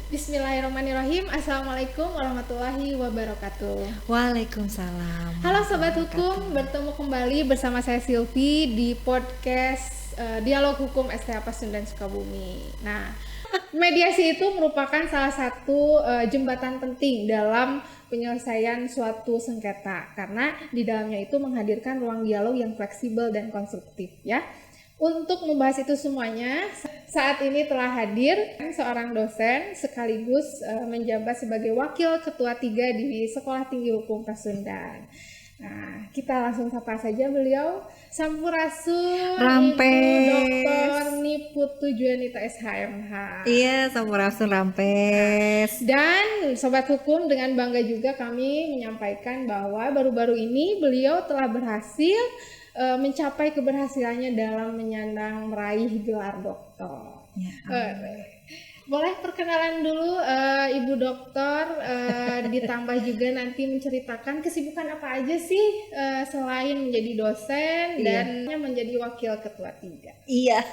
Bismillahirrahmanirrahim. Assalamualaikum warahmatullahi wabarakatuh. Waalaikumsalam. Halo Sobat Hukum, bertemu kembali bersama saya Silvi di podcast Dialog Hukum STH Pasundan Sukabumi. Nah, mediasi itu merupakan salah satu jembatan penting dalam penyelesaian suatu sengketa karena di dalamnya itu menghadirkan ruang dialog yang fleksibel dan konstruktif ya. Untuk membahas itu semuanya, saat ini telah hadir seorang dosen sekaligus menjabat sebagai Wakil Ketua 3 di Sekolah Tinggi Hukum Pasundan. Nah, kita langsung sapa saja beliau. Sampurasun Rampes. Ibu Dr. Niputu Juanita SHMH. Iya, Sampurasun Rampes. Dan Sobat Hukum, dengan bangga juga kami menyampaikan bahwa baru-baru ini beliau telah berhasil mencapai keberhasilannya dalam menyandang meraih gelar doktor. Ya, boleh perkenalan dulu Ibu Dokter, ditambah juga nanti menceritakan kesibukan apa aja sih selain menjadi dosen dan menjadi Wakil Ketua 3. Iya.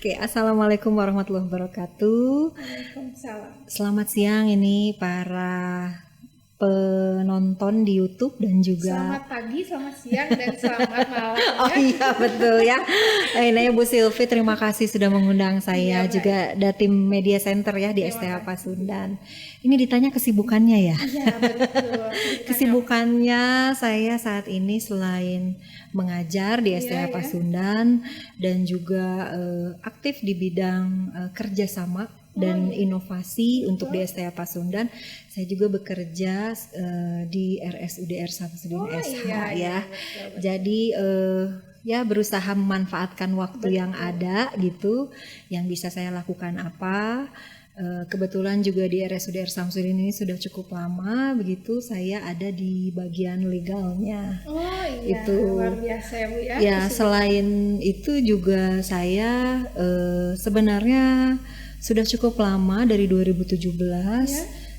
Oke, Assalamualaikum warahmatullahi wabarakatuh. Waalaikumsalam. Selamat siang ini para penonton di YouTube dan juga Selamat pagi, selamat siang, dan selamat malam. Oh iya betul ya. Ini Bu Silvi, terima kasih sudah mengundang saya, juga ada tim Media Center ya di STH Pasundan. Ini ditanya kesibukannya ya. Iya betul. Kesibukannya saya saat ini selain mengajar di STH Pasundan dan juga aktif di bidang kerjasama dan inovasi untuk di STH Pasundan. Saya juga bekerja di RSUDR Samsudin SH ya. Betul. Jadi ya berusaha memanfaatkan waktu yang ada gitu, yang bisa saya lakukan apa. Kebetulan juga di RSUDR Samsudin ini sudah cukup lama, begitu saya ada di bagian legalnya. Oh iya, itu luar biasa ya Bu ya. Ya selain itu juga saya sebenarnya sudah cukup lama dari 2017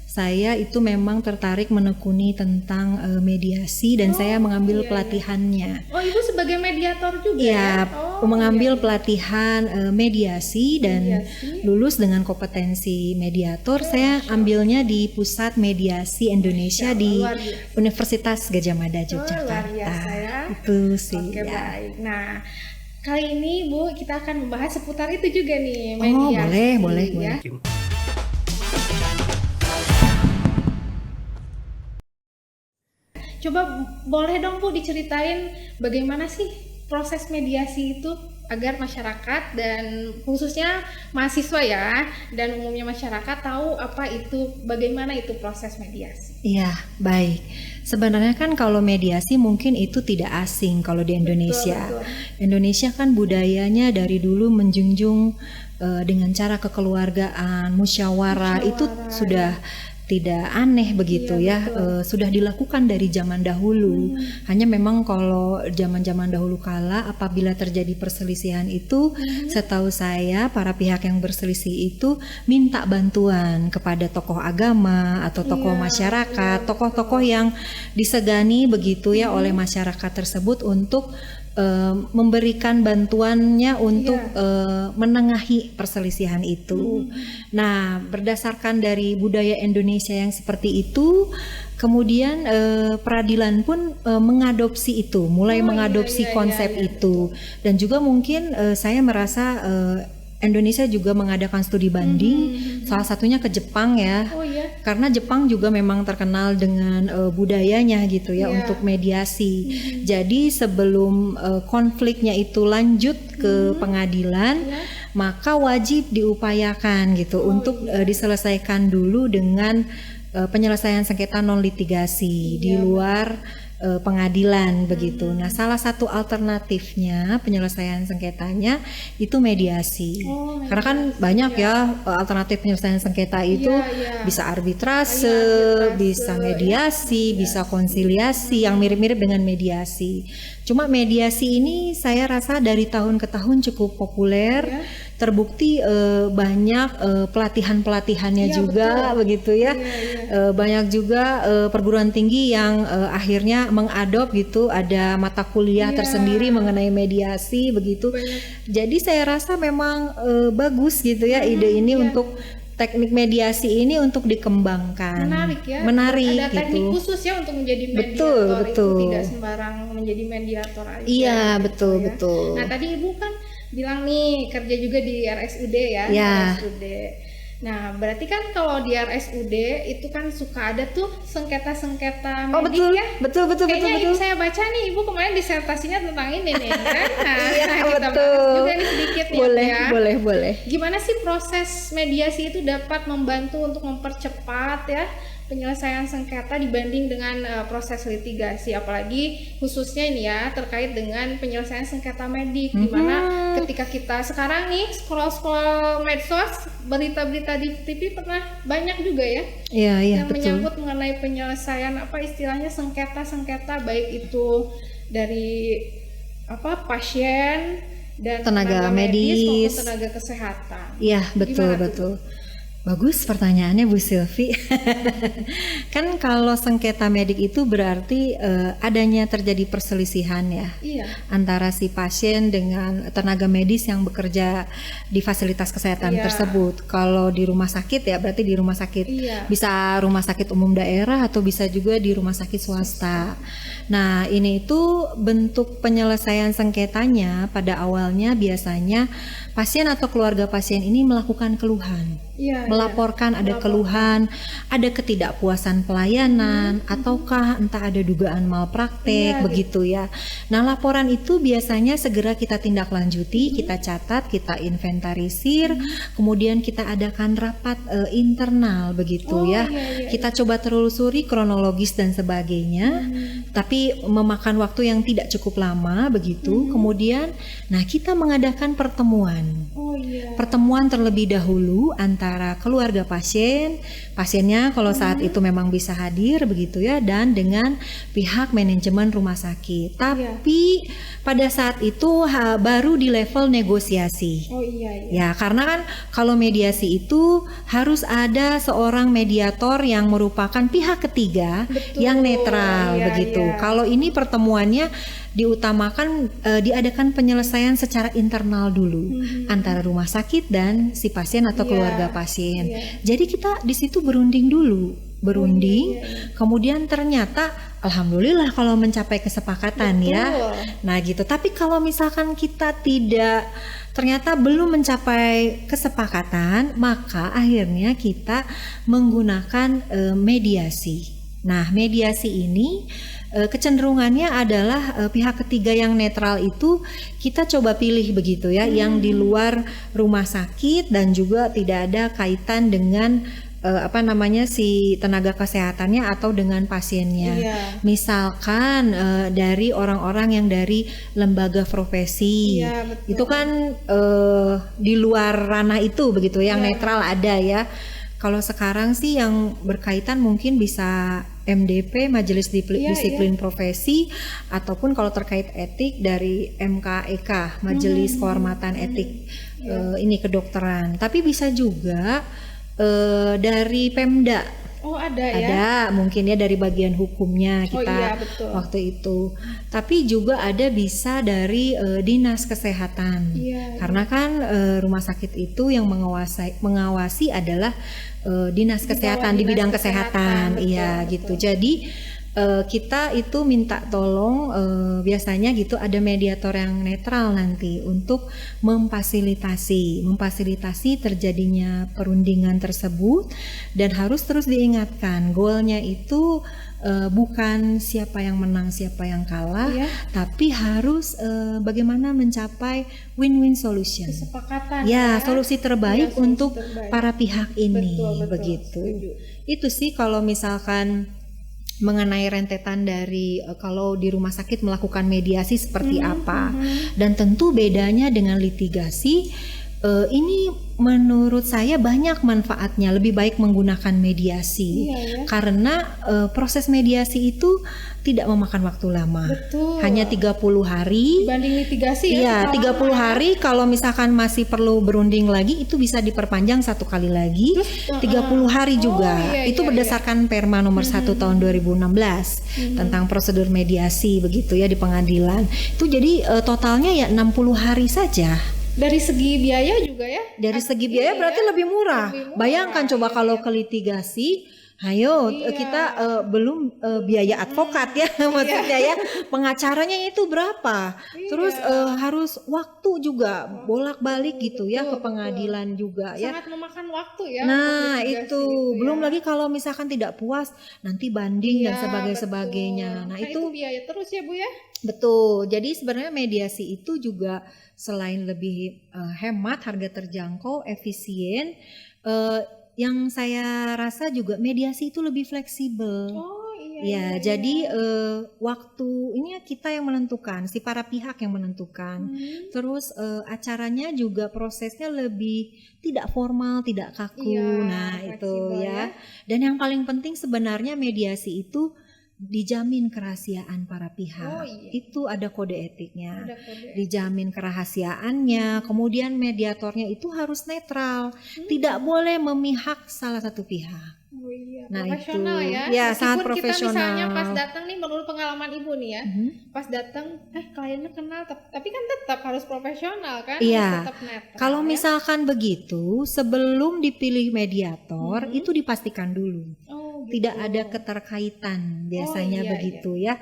saya itu memang tertarik menekuni tentang mediasi dan saya mengambil pelatihannya. Oh, Ibu sebagai mediator juga ya? Mengambil pelatihan mediasi dan lulus dengan kompetensi mediator. Saya ambilnya di Pusat Mediasi Indonesia di Universitas Gadjah Mada Yogyakarta. Luar biasa ya. Itu sih. Oke, baik. Nah, kali ini Bu kita akan membahas seputar itu juga nih, mediasi. Boleh. Ya. Coba boleh dong Bu diceritain bagaimana sih proses mediasi itu agar masyarakat dan khususnya mahasiswa ya dan umumnya masyarakat tahu apa itu, bagaimana itu proses mediasi. Iya, baik. Sebenarnya kan kalau mediasi mungkin itu tidak asing kalau di Indonesia. Betul. Indonesia kan budayanya dari dulu menjunjung dengan cara kekeluargaan, musyawarah itu sudah tidak aneh begitu sudah dilakukan dari zaman dahulu. Hanya memang kalau zaman-zaman dahulu kala apabila terjadi perselisihan itu, setahu saya para pihak yang berselisih itu minta bantuan kepada tokoh agama atau tokoh masyarakat, tokoh-tokoh yang disegani begitu ya oleh masyarakat tersebut untuk memberikan bantuannya untuk menengahi perselisihan itu. Nah, berdasarkan dari budaya Indonesia yang seperti itu, kemudian peradilan pun mengadopsi itu, mulai mengadopsi konsep itu, dan juga mungkin saya merasa Indonesia juga mengadakan studi banding, salah satunya ke Jepang ya, karena Jepang juga memang terkenal dengan budayanya gitu ya untuk mediasi. Jadi sebelum konfliknya itu lanjut ke pengadilan, maka wajib diupayakan gitu untuk diselesaikan dulu dengan penyelesaian sengketa non litigasi di luar pengadilan begitu. Nah, salah satu alternatifnya penyelesaian sengketanya itu mediasi. Karena kan banyak ya alternatif penyelesaian sengketa itu bisa arbitrase, bisa mediasi, bisa konsiliasi yang mirip-mirip dengan mediasi. Cuma mediasi ini saya rasa dari tahun ke tahun cukup populer. Terbukti banyak pelatihan-pelatihannya juga begitu ya. Banyak juga perguruan tinggi yang akhirnya mengadop gitu, ada mata kuliah tersendiri mengenai mediasi begitu. Jadi saya rasa memang bagus gitu ya ide ini untuk teknik mediasi ini untuk dikembangkan. Menarik ya. Menarik ada teknik gitu. khusus ya untuk menjadi Betul, mediator, betul. itu tidak sembarang menjadi mediator aja. Iya, gitu betul, ya. betul. Nah, tadi Ibu kan bilang nih kerja juga di RSUD ya, Ya. RSUD. Nah, berarti kan kalau di RSUD itu kan suka ada tuh sengketa-sengketa Oh medik betul, ya. betul. Kayaknya saya baca nih, Ibu kemarin disertasinya tentang ini nih kan. Nah, Iya, kita bahas betul. juga nih sedikit nih, Boleh, ya. boleh. Gimana sih proses mediasi itu dapat membantu untuk mempercepat ya penyelesaian sengketa dibanding dengan proses litigasi, apalagi khususnya ini ya terkait dengan penyelesaian sengketa medik, di mana ketika kita sekarang nih scroll medsos, berita-berita di TV pernah banyak juga ya Iya, yang betul. menyangkut mengenai penyelesaian apa istilahnya sengketa baik itu dari pasien dan Tenaga medis maupun medis. tenaga kesehatan. Iya, betul, Gimana tuh? betul. Bagus pertanyaannya Bu Sylvie. Kan kalau sengketa medik itu berarti adanya terjadi perselisihan ya Iya. antara si pasien dengan tenaga medis yang bekerja di fasilitas kesehatan Iya. tersebut. Kalau di rumah sakit ya berarti di rumah sakit, Iya. bisa rumah sakit umum daerah atau bisa juga di rumah sakit swasta. Nah, ini itu bentuk penyelesaian sengketanya pada awalnya biasanya pasien atau keluarga pasien ini melakukan keluhan. Iya, Melaporkan ada keluhan, ada ketidakpuasan pelayanan, ataukah entah ada dugaan malpraktek, Iya, begitu ya. Nah, laporan itu biasanya segera kita tindak lanjuti, kita catat, kita inventarisir, kemudian kita adakan rapat internal, begitu ya. Iya. Kita coba telusuri kronologis dan sebagainya, tapi memakan waktu yang tidak cukup lama, begitu. Kemudian, nah kita mengadakan pertemuan. Oh iya. Pertemuan terlebih dahulu antara keluarga pasien, pasiennya kalau saat itu memang bisa hadir begitu ya, dan dengan pihak manajemen rumah sakit. Tapi pada saat itu baru di level negosiasi. Oh iya. Ya, karena kan kalau mediasi itu harus ada seorang mediator yang merupakan pihak ketiga yang netral Iya, begitu. iya. Kalau ini pertemuannya diutamakan diadakan penyelesaian secara internal dulu antara rumah sakit dan si pasien atau keluarga pasien. Jadi kita di situ berunding dulu, kemudian ternyata alhamdulillah kalau mencapai kesepakatan ya. Nah gitu. Tapi kalau misalkan kita ternyata belum mencapai kesepakatan, maka akhirnya kita menggunakan mediasi. Nah, mediasi ini kecenderungannya adalah pihak ketiga yang netral itu kita coba pilih begitu ya, yang di luar rumah sakit dan juga tidak ada kaitan dengan si tenaga kesehatannya atau dengan pasiennya. Misalkan dari orang-orang yang dari lembaga profesi, itu kan di luar ranah itu begitu, yang netral ada ya. Kalau sekarang sih yang berkaitan mungkin bisa MDP, Majelis Disiplin Profesi, ataupun kalau terkait etik dari MKEK, Majelis Kehormatan Etik ini kedokteran. Tapi bisa juga dari Pemda. Oh ada ya? Ada mungkin ya dari bagian hukumnya kita waktu itu. Tapi juga ada bisa dari dinas kesehatan. Karena kan rumah sakit itu yang mengawasi adalah dinas kesehatan di bidang kesehatan. Iya gitu. Jadi kita itu minta tolong biasanya gitu ada mediator yang netral nanti untuk memfasilitasi terjadinya perundingan tersebut, dan harus terus diingatkan goalnya itu bukan siapa yang menang siapa yang kalah, tapi harus bagaimana mencapai win-win solution, kesepakatan solusi terbaik untuk para pihak ini. Begitu. Itu sih kalau misalkan mengenai rentetan dari kalau di rumah sakit melakukan mediasi seperti apa. Dan tentu bedanya dengan litigasi, ini menurut saya banyak manfaatnya, lebih baik menggunakan mediasi. Karena proses mediasi itu tidak memakan waktu lama. Hanya 30 hari. Dibanding litigasi ya 30 hari, kalau misalkan masih perlu berunding lagi itu bisa diperpanjang 1 kali lagi. 30 hari juga. Itu berdasarkan Perma nomor 1 tahun 2016 tentang prosedur mediasi begitu ya di pengadilan. Itu jadi totalnya ya 60 hari saja. Dari segi biaya juga ya? Dari segi biaya berarti lebih murah. Bayangkan coba kalau ke litigasi, ayo kita belum biaya advokat ya, maksudnya ya, pengacaranya itu berapa? Terus harus waktu juga bolak-balik gitu ya ke pengadilan juga ya. Sangat memakan waktu ya. Nah itu belum lagi kalau misalkan tidak puas nanti banding dan sebagainya. Nah itu biaya terus ya Bu ya. Betul. Jadi sebenarnya mediasi itu juga selain lebih hemat, harga terjangkau, efisien, yang saya rasa juga mediasi itu lebih fleksibel. Iya. Jadi waktu ini kita yang menentukan, si para pihak yang menentukan. Terus acaranya juga prosesnya lebih tidak formal, tidak kaku. Nah itu ya. Dan yang paling penting sebenarnya mediasi itu dijamin kerahasiaan para pihak. Itu ada kode etiknya. Dijamin kerahasiaannya. Kemudian mediatornya itu harus netral, tidak boleh memihak salah satu pihak. Nah profesional itu ya. sangat profesional. Kita misalnya pas datang nih, menurut pengalaman Ibu nih ya, pas datang kliennya kenal, tapi kan tetap harus profesional kan, harus tetap netral. Kalau misalkan begitu, sebelum dipilih mediator itu dipastikan dulu. Tidak ada keterkaitan biasanya begitu ya.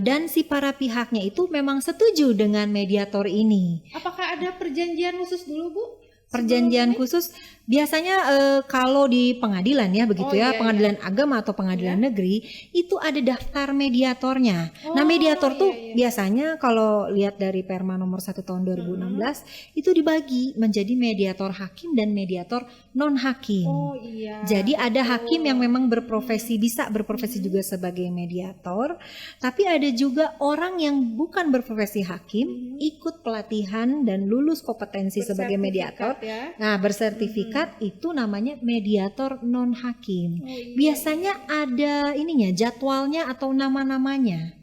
Dan si para pihaknya itu memang setuju dengan mediator ini. Apakah ada perjanjian khusus dulu Bu? Perjanjian khusus biasanya kalau di pengadilan ya begitu pengadilan agama atau pengadilan negeri itu ada daftar mediatornya. Nah mediator tuh biasanya kalau lihat dari Perma nomor 1 tahun 2016 itu dibagi menjadi mediator hakim dan mediator non hakim. Jadi ada hakim yang memang berprofesi, bisa berprofesi juga sebagai mediator, tapi ada juga orang yang bukan berprofesi hakim ikut pelatihan dan lulus kompetensi sebagai mediator. Nah bersertifikat itu namanya mediator non hakim. Biasanya ada ininya, jadwalnya atau nama-namanya.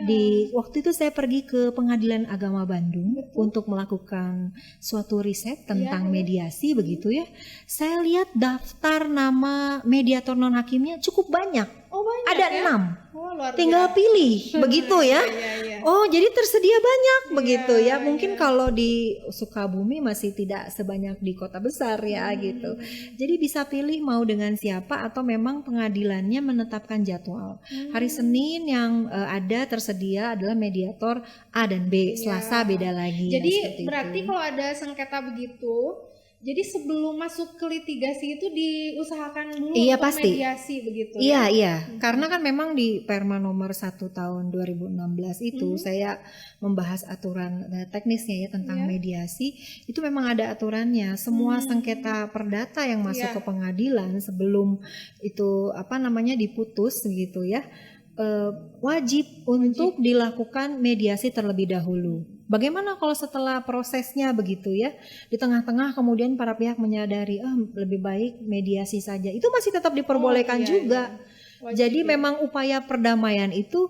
Di waktu itu saya pergi ke Pengadilan Agama Bandung untuk melakukan suatu riset tentang mediasi begitu ya. Saya lihat daftar nama mediator non hakimnya cukup banyak. Ada 6. Tinggal pilih begitu ya. Jadi tersedia banyak begitu ya. Mungkin kalau di Sukabumi masih tidak sebanyak di kota besar ya gitu. Jadi bisa pilih mau dengan siapa atau memang pengadilannya menetapkan jadwal. Hari Senin yang ada tersedia adalah mediator A dan B. Selasa beda lagi. Jadi berarti kalau ada sengketa begitu, jadi sebelum masuk ke litigasi itu diusahakan dulu untuk pasti. Mediasi begitu. Iya. Karena kan memang di Perma nomor 1 tahun 2016 itu saya membahas aturan teknisnya ya tentang mediasi. Itu memang ada aturannya. Semua sengketa perdata yang masuk ke pengadilan sebelum itu diputus gitu ya. Wajib untuk dilakukan mediasi terlebih dahulu. Bagaimana kalau setelah prosesnya begitu ya, di tengah-tengah kemudian para pihak menyadari lebih baik mediasi saja, itu masih tetap diperbolehkan juga. Jadi memang upaya perdamaian itu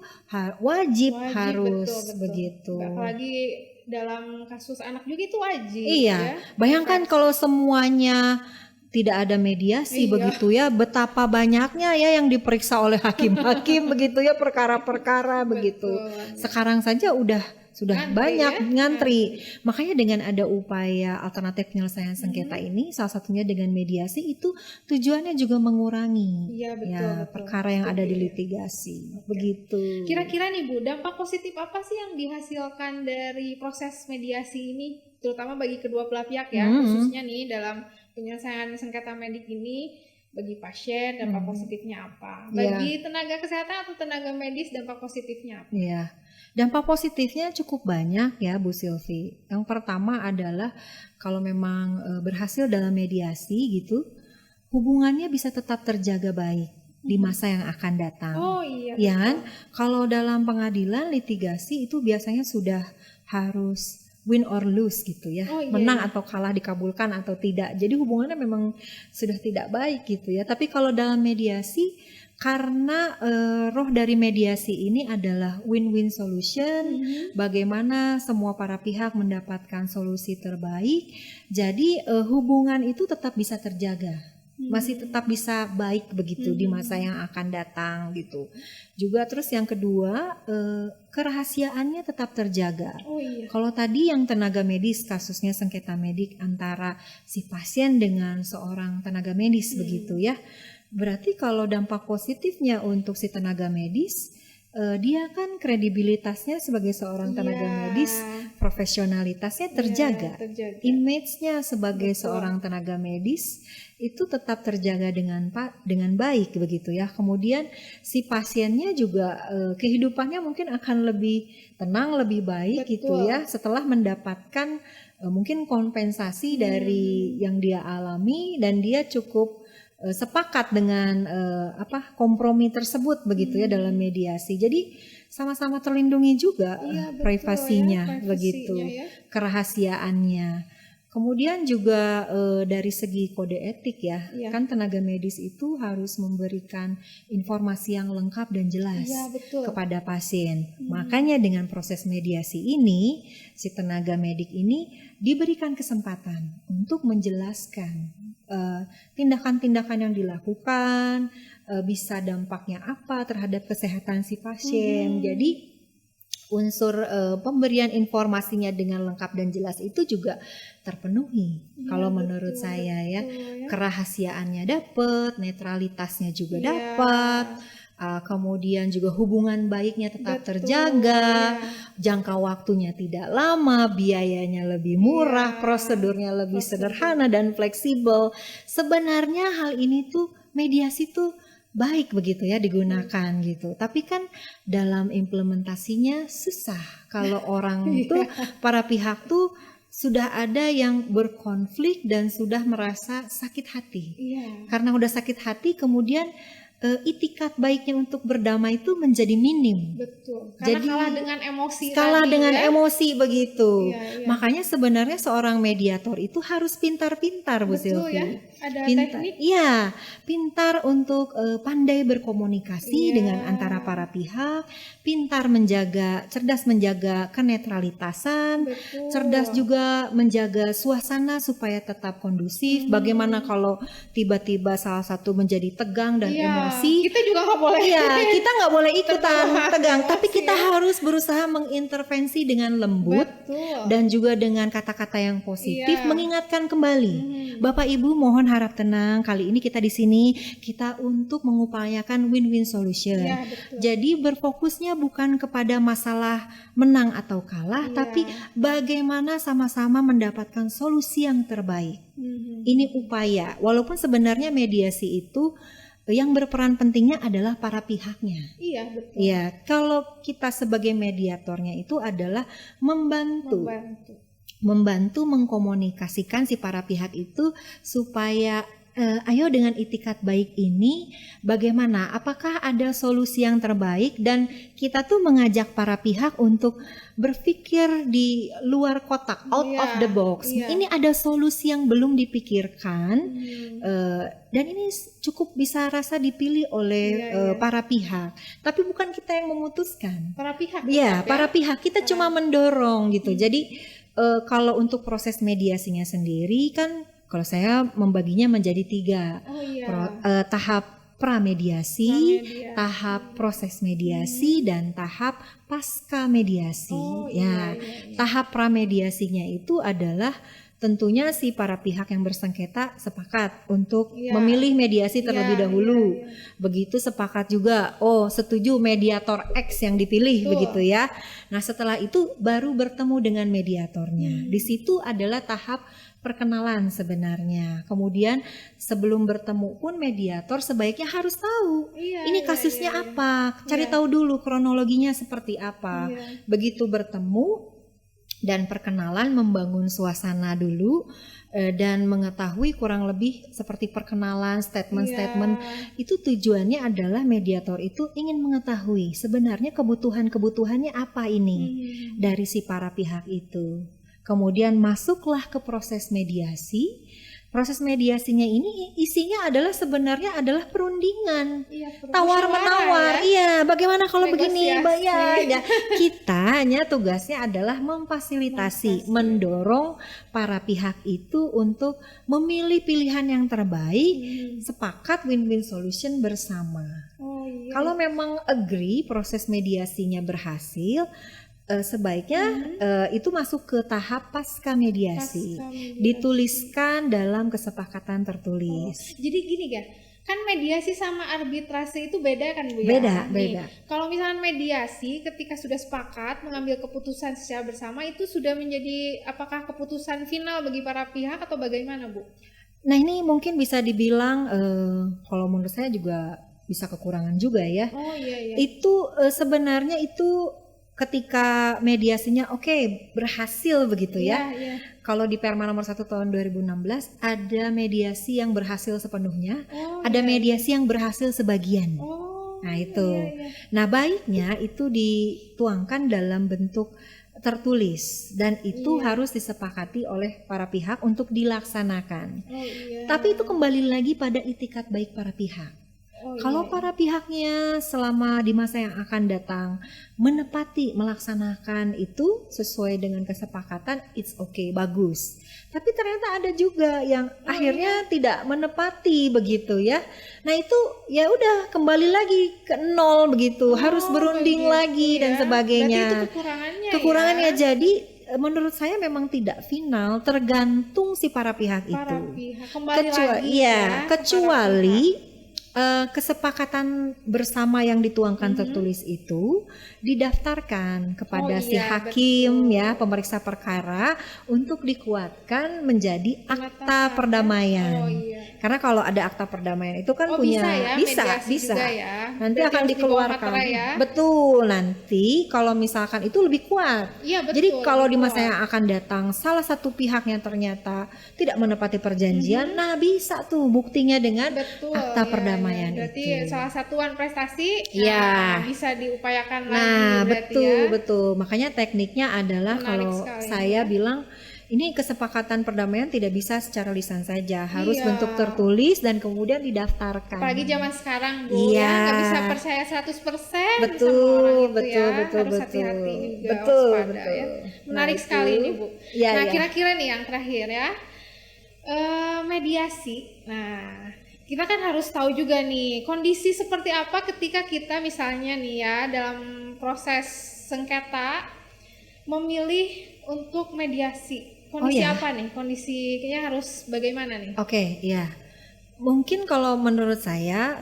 wajib harus betul. Begitu. Apalagi dalam kasus anak juga itu wajib. Iya, bayangkan kalau semuanya tidak ada mediasi begitu ya, betapa banyaknya ya yang diperiksa oleh hakim-hakim begitu ya, perkara-perkara begitu. Sekarang saja sudah banyak ngantri. Makanya dengan ada upaya alternatif penyelesaian sengketa ini, salah satunya dengan mediasi, itu tujuannya juga mengurangi perkara yang ada di litigasi. Begitu. Kira-kira nih Bu, dampak positif apa sih yang dihasilkan dari proses mediasi ini, terutama bagi kedua belah pihak ya, khususnya nih dalam penyelesaian sengketa medik ini, bagi pasien dampak positifnya apa? Bagi tenaga kesehatan atau tenaga medis dampak positifnya apa? Dampak positifnya cukup banyak ya Bu Silvi. Yang pertama adalah kalau memang berhasil dalam mediasi gitu, hubungannya bisa tetap terjaga baik di masa yang akan datang. Ya kan? Kalau dalam pengadilan litigasi itu biasanya sudah harus win or lose gitu ya, menang atau kalah, dikabulkan atau tidak. Jadi hubungannya memang sudah tidak baik gitu ya. Tapi kalau dalam mediasi, karena roh dari mediasi ini adalah win-win solution, bagaimana semua para pihak mendapatkan solusi terbaik, jadi hubungan itu tetap bisa terjaga. masih tetap bisa baik begitu di masa yang akan datang gitu. Juga terus yang kedua, kerahasiaannya tetap terjaga. Oh iya. Kalau tadi yang tenaga medis, kasusnya sengketa medik antara si pasien dengan seorang tenaga medis begitu ya. Berarti kalau dampak positifnya untuk si tenaga medis, dia kan kredibilitasnya sebagai seorang tenaga medis, profesionalitasnya terjaga. Image-nya sebagai seorang tenaga medis itu tetap terjaga dengan baik begitu ya. Kemudian si pasiennya juga kehidupannya mungkin akan lebih tenang, lebih baik gitu ya, setelah mendapatkan mungkin kompensasi dari yang dia alami, dan dia cukup sepakat dengan kompromi tersebut begitu ya dalam mediasi. Jadi sama-sama terlindungi juga privasinya begitu, kerahasiaannya. Kemudian juga dari segi kode etik ya, kan tenaga medis itu harus memberikan informasi yang lengkap dan jelas kepada pasien. Makanya dengan proses mediasi ini, si tenaga medik ini diberikan kesempatan untuk menjelaskan tindakan-tindakan yang dilakukan, bisa dampaknya apa terhadap kesehatan si pasien. Jadi unsur pemberian informasinya dengan lengkap dan jelas itu juga terpenuhi. Kalau menurut saya ya, kerahasiaannya dapat, netralitasnya juga dapat, kemudian juga hubungan baiknya tetap terjaga, jangka waktunya tidak lama, biayanya lebih murah, prosedurnya lebih sederhana dan fleksibel. Sebenarnya hal ini tuh, mediasi tuh baik begitu ya digunakan gitu. Tapi kan dalam implementasinya susah kalau orang itu para pihak tuh sudah ada yang berkonflik dan sudah merasa sakit hati. Karena udah sakit hati, kemudian itikat baiknya untuk berdamai itu menjadi minim. Betul. Karena jadi kalah dengan emosi. Emosi begitu. Makanya sebenarnya seorang mediator itu harus pintar-pintar, Bu Silvi. Ya. Ada teknik. Iya, pintar untuk pandai berkomunikasi dengan antara para pihak, cerdas menjaga kenetralitasan, cerdas juga menjaga suasana supaya tetap kondusif. Bagaimana kalau tiba-tiba salah satu menjadi tegang dan emosi? Kita juga nggak boleh. Iya, kita nggak boleh ikutan tegang, tapi kita harus berusaha mengintervensi dengan lembut dan juga dengan kata-kata yang positif, mengingatkan kembali, Bapak Ibu mohon harap tenang. Kali ini kita di sini kita untuk mengupayakan win-win solution. Jadi berfokusnya bukan kepada masalah menang atau kalah, tapi bagaimana sama-sama mendapatkan solusi yang terbaik. Ini upaya. Walaupun sebenarnya mediasi itu yang berperan pentingnya adalah para pihaknya. Iya, betul. Ya, kalau kita sebagai mediatornya itu adalah membantu mengkomunikasikan si para pihak itu supaya ayo dengan itikat baik ini bagaimana? Apakah ada solusi yang terbaik? Dan kita tuh mengajak para pihak untuk berpikir di luar kotak, out of the box. Ini ada solusi yang belum dipikirkan, dan ini cukup bisa rasa dipilih oleh para pihak. Tapi bukan kita yang memutuskan. Para pihak. Para pihak. Kita cuma mendorong gitu. Jadi kalau untuk proses mediasinya sendiri kan, kalau saya membaginya menjadi 3 tahap pramediasi, tahap proses mediasi, dan tahap pasca mediasi. Tahap pramediasinya itu adalah tentunya si para pihak yang bersengketa sepakat untuk memilih mediasi terlebih dahulu. Begitu sepakat juga, setuju mediator X yang dipilih begitu ya. Nah setelah itu baru bertemu dengan mediatornya. Di situ adalah tahap perkenalan sebenarnya. Kemudian sebelum bertemu pun mediator sebaiknya harus tahu ini kasusnya apa, cari tahu dulu kronologinya seperti apa. Begitu bertemu dan perkenalan, membangun suasana dulu dan mengetahui kurang lebih seperti perkenalan, statement-statement itu tujuannya adalah mediator itu ingin mengetahui sebenarnya kebutuhannya apa ini dari si para pihak itu. Kemudian masuklah ke proses mediasi. proses mediasinya ini isinya adalah sebenarnya adalah perundingan, tawar menawar. Iya, bagaimana kalau begini, Mbak ya. Kita hanya tugasnya adalah memfasilitasi, mendorong para pihak itu untuk memilih pilihan yang terbaik, sepakat win-win solution bersama. Kalau memang agree proses mediasinya berhasil, sebaiknya itu masuk ke tahap pasca mediasi, dituliskan dalam kesepakatan tertulis. Jadi gini kan mediasi sama arbitrase itu beda kan Bu ya? Beda. Kalau misalnya mediasi ketika sudah sepakat mengambil keputusan secara bersama, itu sudah menjadi apakah keputusan final bagi para pihak atau bagaimana Bu? Nah ini mungkin bisa dibilang kalau menurut saya juga bisa kekurangan juga ya. Itu sebenarnya itu ketika mediasinya berhasil begitu ya. Kalau di Perma nomor 1 tahun 2016 ada mediasi yang berhasil sepenuhnya, ada mediasi yang berhasil sebagian. Nah itu. Nah baiknya itu dituangkan dalam bentuk tertulis dan itu harus disepakati oleh para pihak untuk dilaksanakan. Tapi itu kembali lagi pada itikat baik para pihak. Kalau para pihaknya selama di masa yang akan datang menepati melaksanakan itu sesuai dengan kesepakatan, it's okay, bagus. Tapi ternyata ada juga yang akhirnya tidak menepati begitu ya. Nah itu ya udah kembali lagi ke nol begitu, harus berunding lagi dan sebagainya. Berarti itu kekurangannya jadi menurut saya memang tidak final, tergantung si para pihak itu. Kecuali kesepakatan bersama yang dituangkan tertulis itu didaftarkan kepada si hakim ya, pemeriksa perkara untuk dikuatkan menjadi akta perdamaian. Karena kalau ada akta perdamaian itu kan punya bisa. Nanti berarti akan dikeluarkan. Betul, nanti kalau misalkan itu lebih kuat. Jadi kalau di masa yang akan datang salah satu pihaknya ternyata tidak menepati perjanjian, nah bisa tuh buktinya dengan akta perdamaian. Berarti salah satuan prestasi bisa diupayakan lagi. Betul. Makanya tekniknya adalah kalau saya bilang ini kesepakatan perdamaian tidak bisa secara lisan saja, harus bentuk tertulis dan kemudian didaftarkan. Apalagi zaman sekarang Bu, nggak bisa percaya 100% betul. Harus hati-hati juga, waspada ya. Menarik sekali ini Bu. Kira-kira nih yang terakhir ya, mediasi. Nah, kita kan harus tahu juga nih kondisi seperti apa ketika kita misalnya nih ya dalam proses sengketa memilih untuk mediasi. Kondisi apa nih? Kondisinya harus bagaimana nih? Mungkin kalau menurut saya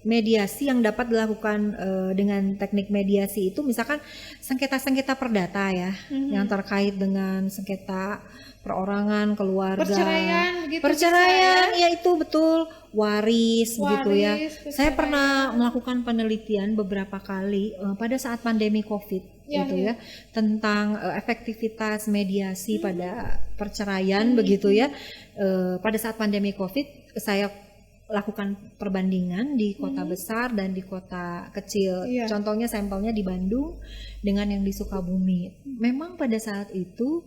mediasi yang dapat dilakukan dengan teknik mediasi itu misalkan sengketa-sengketa perdata ya, yang terkait dengan sengketa perorangan, keluarga, perceraian ya itu betul, waris begitu ya. Saya pernah melakukan penelitian beberapa kali pada saat pandemi COVID ya, tentang efektivitas mediasi pada perceraian begitu ya. Pada saat pandemi COVID saya lakukan perbandingan di kota besar dan di kota kecil. Contohnya sampelnya di Bandung dengan yang di Sukabumi. Memang pada saat itu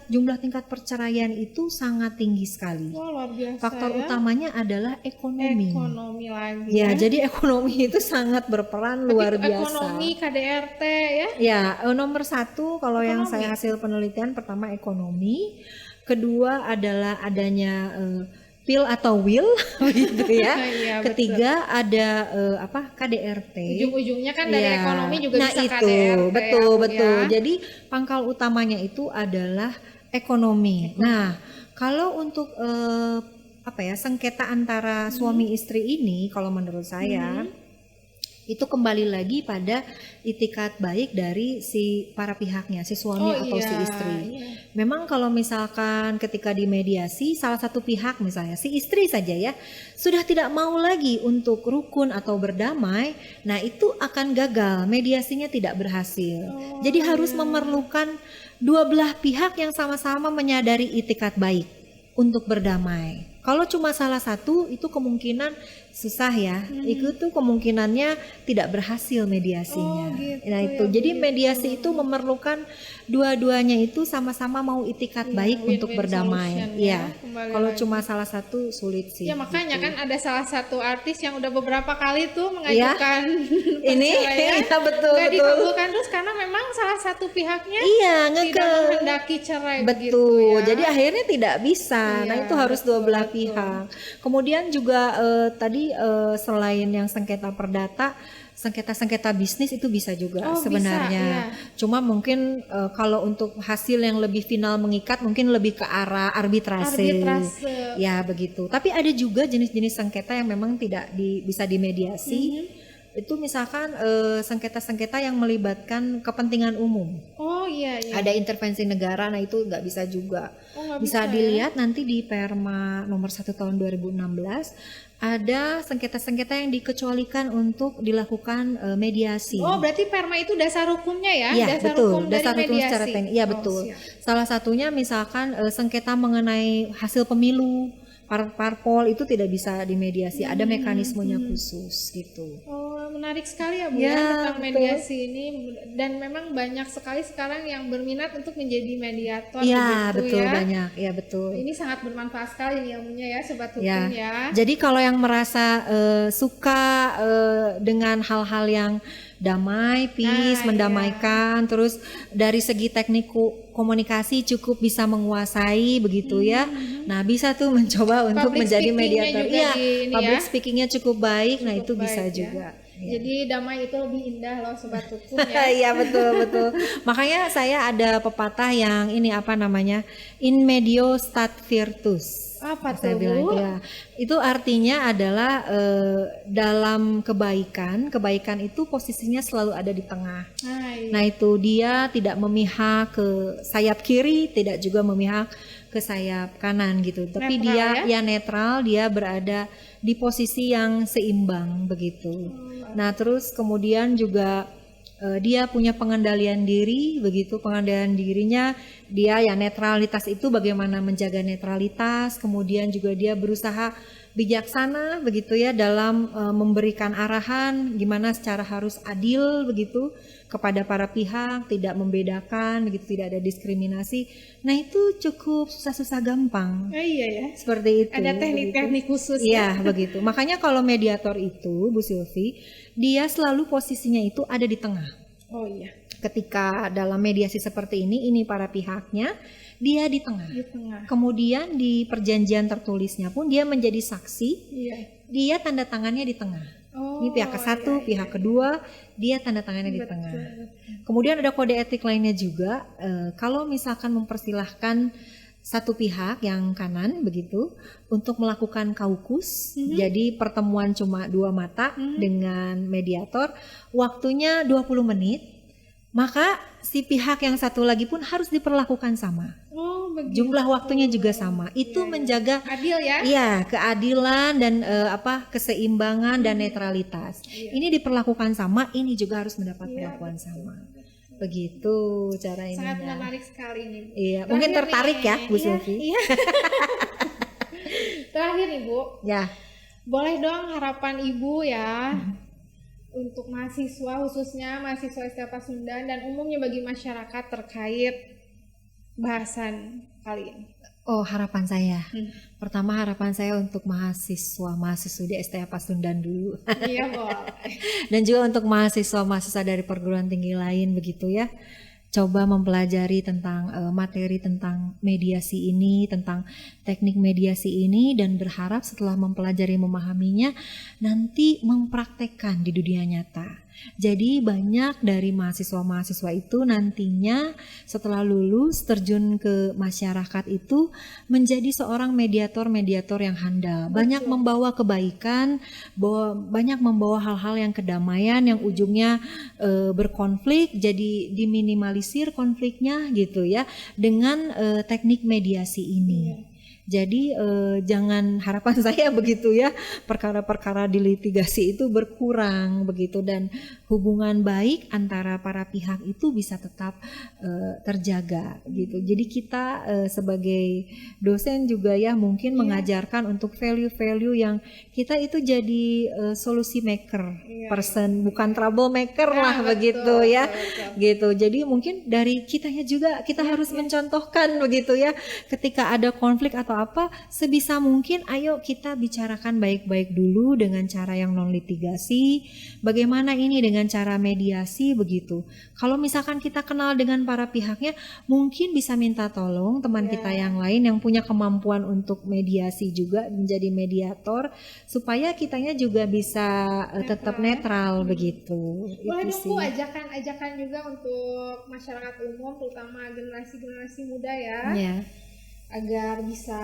jumlah tingkat perceraian itu sangat tinggi sekali. Luar biasa. Faktor utamanya adalah ekonomi. Ekonomi lagi. Jadi ekonomi itu sangat berperan luar biasa. Ekonomi, KDRT nomor satu kalau yang saya hasil penelitian pertama ekonomi, kedua adalah adanya pil atau will gitu ya. Ketiga ada KDRT. Ujung-ujungnya kan dari ekonomi juga bisa itu, KDRT. Betul. Jadi pangkal utamanya itu adalah ekonomi. Nah, kalau untuk sengketa antara suami istri ini kalau menurut saya itu kembali lagi pada itikat baik dari si para pihaknya, si suami atau si istri. Memang kalau misalkan ketika dimediasi salah satu pihak misalnya si istri saja ya sudah tidak mau lagi untuk rukun atau berdamai, nah itu akan gagal, mediasinya tidak berhasil. Jadi harus memerlukan dua belah pihak yang sama-sama menyadari itikat baik untuk berdamai. Kalau cuma salah satu itu kemungkinan susah ya. Itu tuh kemungkinannya tidak berhasil mediasinya. Oh, gitu Nah itu, ya, jadi begitu. mediasi itu memerlukan dua-duanya itu sama-sama mau itikat Iya, baik win-win untuk berdamai. solution Iya. kembali Kalau lagi. cuma salah satu sulit sih. Ya makanya gitu. kan ada salah satu artis yang udah beberapa kali tuh mengajukan Ini perceraian, ya betul nggak betul. dikabulkan terus karena memang salah satu pihaknya Iya, tidak ngeke. menghendaki cerai begitu Betul. ya. Jadi akhirnya tidak bisa. Nah, Iya, itu harus betul, dua belah betul. pihak. Kemudian juga tadi selain yang sengketa perdata, sengketa-sengketa bisnis itu bisa juga Oh, bisa, sebenarnya. iya. Cuma mungkin kalau untuk hasil yang lebih final mengikat mungkin lebih ke arah arbitrase. Arbitrase. Ya, begitu. Tapi ada juga jenis-jenis sengketa yang memang tidak bisa dimediasi. Itu misalkan sengketa-sengketa yang melibatkan kepentingan umum. Oh iya iya. Ada intervensi negara, nah itu nggak bisa juga. Oh, nggak Bisa bisa, dilihat nanti di Perma nomor 1 tahun 2016 ada sengketa-sengketa yang dikecualikan untuk dilakukan mediasi. Oh berarti perma itu dasar hukumnya ya? Iya betul, dari dasar hukum mediasi. secara teknis. Iya Oh, betul. siap. Salah satunya misalkan sengketa mengenai hasil pemilu, parpol itu tidak bisa dimediasi. Ada mekanismenya khusus gitu. Oh menarik sekali ya Bu Ya, ya tentang betul. mediasi ini, dan memang banyak sekali sekarang yang berminat untuk menjadi mediator Iya begitu betul ya. banyak, ya betul. Ini sangat bermanfaat sekali nih ilmunya ya Sobat Hukum Ya. ya. Jadi kalau yang merasa suka dengan hal-hal yang damai, peace, Nah, mendamaikan, terus dari segi teknik komunikasi cukup bisa menguasai begitu ya. Nah, bisa tuh mencoba untuk Public menjadi speakingnya mediator. juga Iya, ini public ya. speakingnya cukup baik. Nah, Cukup itu bisa baik, ya. juga. Iya. Jadi damai itu lebih indah loh Sobat Hukum ya. Iya betul betul. Makanya saya ada pepatah yang ini apa namanya, in medio stat virtus. Apa Saya tuh bilang Bu? itu ya. Itu artinya adalah dalam kebaikan itu posisinya selalu ada di tengah. Nah, iya. Nah itu dia tidak memihak ke sayap kiri, tidak juga memihak ke sayap kanan gitu. Tapi Netral dia ya netral, dia berada di posisi yang seimbang begitu. Nah terus kemudian juga dia punya pengendalian diri begitu, pengendalian dirinya dia ya netralitas itu bagaimana menjaga netralitas, kemudian juga dia berusaha bijaksana begitu ya dalam memberikan arahan gimana secara harus adil begitu kepada para pihak, tidak membedakan begitu, tidak ada diskriminasi. Nah itu cukup susah-susah gampang. Iya ya. Seperti itu. Ada teknik-teknik khusus Iya, begitu. Makanya kalau mediator itu, Bu Silvi, dia selalu posisinya itu ada di tengah. Oh iya. Ketika dalam mediasi seperti ini para pihaknya, dia di tengah. Di tengah. Kemudian di perjanjian tertulisnya pun dia menjadi saksi, Iya. dia tanda tangannya di tengah. Oh, Ini pihak ke satu, iya, pihak kedua, dia tanda tangannya di tengah. Kemudian ada kode etik lainnya juga, kalau misalkan mempersilahkan satu pihak yang kanan begitu untuk melakukan kaukus, jadi pertemuan cuma dua mata dengan mediator, waktunya 20 menit, maka si pihak yang satu lagi pun harus diperlakukan sama. Oh, begitu. Jumlah waktunya juga sama. Itu menjaga Adil ya? iya, keadilan dan keseimbangan dan netralitas. Ini diperlakukan sama, ini juga harus mendapat perlakuan sama. Begitu cara Sangat ininya. menarik sekali nih. Bu. Iya, mungkin Terakhir tertarik nih, ya, Bu iya, Silvi. Iya. Terakhir nih Bu, Ya, boleh dong harapan Ibu ya untuk mahasiswa, khususnya mahasiswa ST Pasundan dan umumnya bagi masyarakat terkait bahasan kali ini. oh harapan saya. Pertama harapan saya untuk mahasiswa di STA Pasundan dulu. Iya boleh. Dan juga untuk mahasiswa dari perguruan tinggi lain begitu ya. Coba mempelajari tentang materi tentang mediasi ini, tentang teknik mediasi ini, dan berharap setelah mempelajari memahaminya nanti mempraktekkan di dunia nyata. Jadi banyak dari mahasiswa-mahasiswa itu nantinya setelah lulus terjun ke masyarakat itu menjadi seorang mediator-mediator yang handal. Banyak membawa kebaikan, banyak membawa hal-hal yang kedamaian yang ujungnya berkonflik, jadi diminimalisir konfliknya gitu ya dengan teknik mediasi ini. Jadi jangan, harapan saya begitu ya, perkara-perkara di litigasi itu berkurang begitu, dan hubungan baik antara para pihak itu bisa tetap terjaga gitu. Jadi kita sebagai dosen juga ya mungkin mengajarkan untuk value-value yang kita itu jadi solusi maker person, bukan trouble maker lah begitu ya. Gitu. Jadi mungkin dari kitanya juga kita harus mencontohkan begitu ya. Ketika ada konflik atau apa, sebisa mungkin ayo kita bicarakan baik-baik dulu dengan cara yang non litigasi. Bagaimana ini dengan cara mediasi begitu. Kalau misalkan kita kenal dengan para pihaknya, mungkin bisa minta tolong teman kita yang lain yang punya kemampuan untuk mediasi juga menjadi mediator, supaya kitanya juga bisa tetap netral begitu. Boleh Itu dong Bu, sih. ajakan juga untuk masyarakat umum, terutama generasi muda ya, agar bisa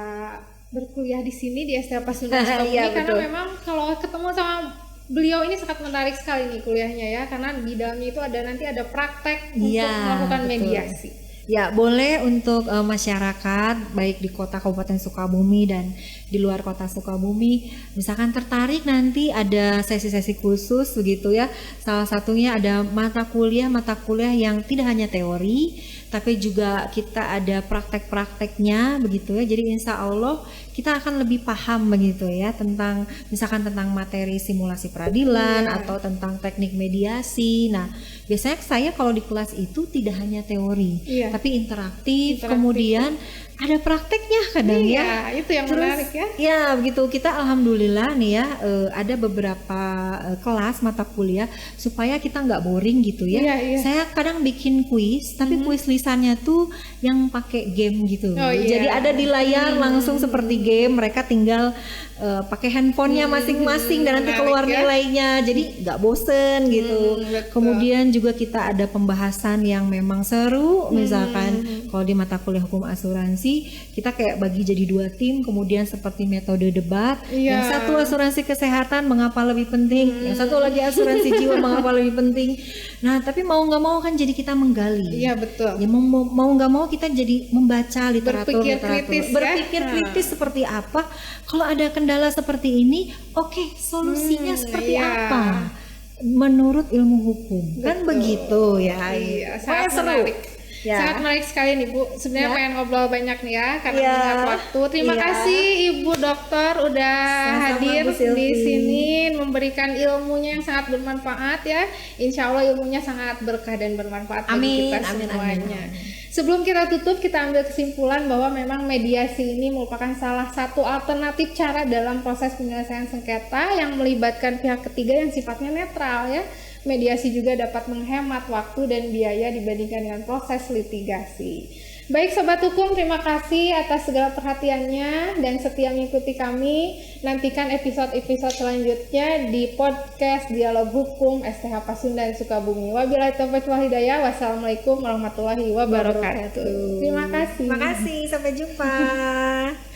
berkuliah di sini di STH Pasundan Sukabumi. Iya, Karena betul. memang kalau ketemu sama beliau ini sangat menarik sekali nih kuliahnya ya, karena di dalamnya itu nanti ada praktek untuk melakukan betul. mediasi. Ya, boleh untuk masyarakat baik di kota Kabupaten Sukabumi dan di luar kota Sukabumi, misalkan tertarik nanti ada sesi-sesi khusus begitu ya. Salah satunya ada mata kuliah yang tidak hanya teori, tapi juga kita ada praktek-prakteknya begitu ya. Jadi insya Allah kita akan lebih paham begitu ya tentang misalkan tentang materi simulasi peradilan atau tentang teknik mediasi. Nah, biasanya saya kalau di kelas itu tidak hanya teori, tapi interaktif, kemudian ada prakteknya kadang ya. Itu yang Terus, menarik ya. Ya begitu, kita alhamdulillah nih ya ada beberapa kelas mata kuliah supaya kita nggak boring gitu ya. Saya kadang bikin kuis, tapi kuis lisannya tuh yang pakai game gitu. Jadi ada di layar langsung seperti game, mereka tinggal pakai handphonenya masing-masing dan nanti keluar nilainya. Jadi nggak bosen gitu. Kemudian juga kita ada pembahasan yang memang seru, misalkan kalau di mata kuliah hukum asuransi kita kayak bagi jadi 2 tim, kemudian seperti metode debat. Yang satu asuransi kesehatan mengapa lebih penting, yang satu lagi asuransi jiwa mengapa lebih penting. Nah, tapi mau nggak mau kan jadi kita menggali. Iya betul. Ya mau nggak mau kita jadi membaca literatur, berpikir ya? kritis seperti apa. Kalau ada kendala seperti ini, oke, solusinya seperti apa? Menurut ilmu hukum, kan begitu ya. Sangat menarik. Sangat menarik sekali nih Bu. Sebenarnya pengen ngobrol banyak nih ya karena punya waktu. Terima kasih Ibu Dokter udah hadir di sini memberikan ilmunya yang sangat bermanfaat ya. Insya Allah ilmunya sangat berkah dan bermanfaat bagi kita semuanya. Sebelum kita tutup, kita ambil kesimpulan bahwa memang mediasi ini merupakan salah satu alternatif cara dalam proses penyelesaian sengketa yang melibatkan pihak ketiga yang sifatnya netral ya. Mediasi juga dapat menghemat waktu dan biaya dibandingkan dengan proses litigasi. Baik Sobat Hukum, terima kasih atas segala perhatiannya dan setia mengikuti kami. Nantikan episode-episode selanjutnya di podcast Dialog Hukum STH Pasundan Sukabumi. Wabillahi taufiq wal hidayah. Wassalamualaikum warahmatullahi wabarakatuh. Terima kasih. Terima kasih, sampai jumpa.